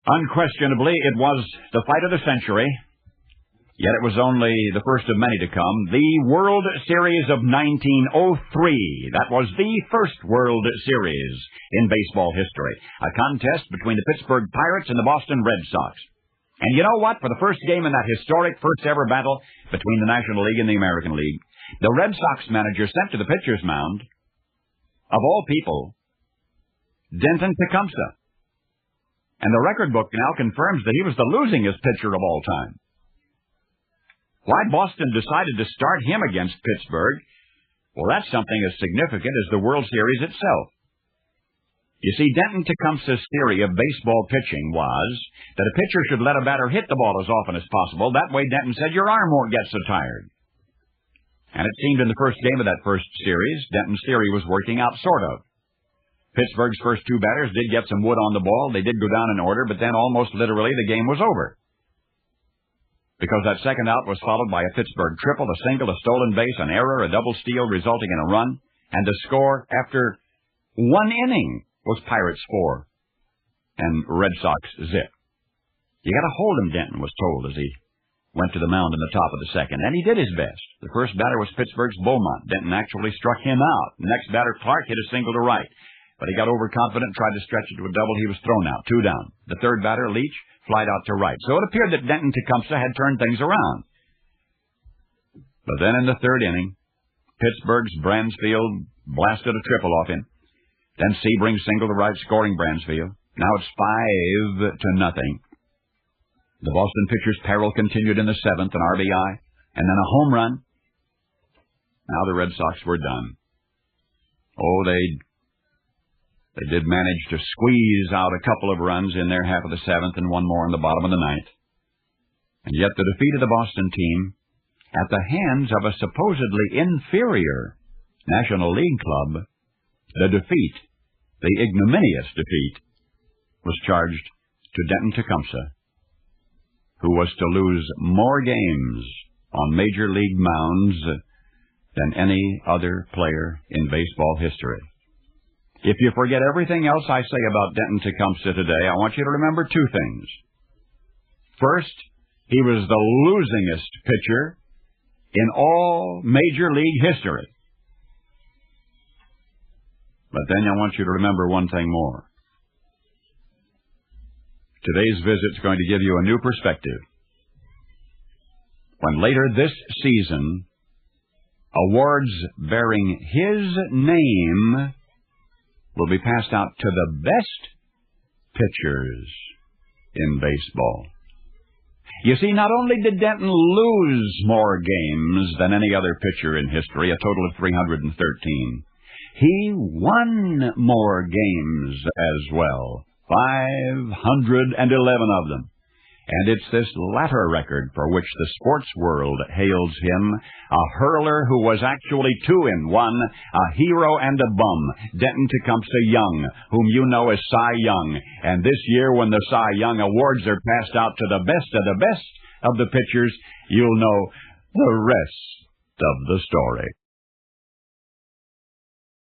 Unquestionably, it was the fight of the century, yet it was only the first of many to come. The World Series of 1903. That was the first World Series in baseball history. A contest between the Pittsburgh Pirates and the Boston Red Sox. And you know what? For the first game in that historic first-ever battle between the National League and the American League, the Red Sox manager sent to the pitcher's mound, of all people, Denton Tecumseh. And the record book now confirms that he was the losingest pitcher of all time. Why Boston decided to start him against Pittsburgh, well, that's something as significant as the World Series itself. You see, Denton Tecumseh's theory of baseball pitching was that a pitcher should let a batter hit the ball as often as possible. That way, Denton said, your arm won't get so tired. And it seemed in the first game of that first series, Denton's theory was working out, sort of. Pittsburgh's first two batters did get some wood on the ball. They did go down in order, but then almost literally the game was over. Because that second out was followed by a Pittsburgh triple, a single, a stolen base, an error, a double steal resulting in a run, and the score after one inning was Pirates 4 and Red Sox 0. You got to hold him, Denton was told as he went to the mound in the top of the second, and he did his best. The first batter was Pittsburgh's Beaumont. Denton actually struck him out. The next batter, Clark, hit a single to right, but he got overconfident, tried to stretch it to a double. He was thrown out, 2 down. The third batter, Leach, flied out to right. So it appeared that Denton Tecumseh had turned things around. But then in the third inning, Pittsburgh's Bransfield blasted a triple off him. Then Sebring single to right, scoring Bransfield. Now it's 5-0. The Boston pitcher's peril continued in the seventh, an RBI, and then a home run. Now the Red Sox were done. Oh, they did manage to squeeze out a couple of runs in their half of the seventh and one more in the bottom of the ninth. And yet the defeat of the Boston team, at the hands of a supposedly inferior National League club, the defeat, the ignominious defeat, was charged to Denton Tecumseh, who was to lose more games on Major League mounds than any other player in baseball history. If you forget everything else I say about Denton Tecumseh today, I want you to remember 2 things. First, he was the losingest pitcher in all Major League history. But then I want you to remember one thing more. Today's visit's going to give you a new perspective. When later this season, awards bearing his name will be passed out to the best pitchers in baseball. You see, not only did Denton lose more games than any other pitcher in history, a total of 313, he won more games as well, 511 of them. And it's this latter record for which the sports world hails him, a hurler who was actually 2 in 1, a hero and a bum, Denton Tecumseh Young, whom you know as Cy Young. And this year, when the Cy Young awards are passed out to the best of the pitchers, you'll know the rest of the story.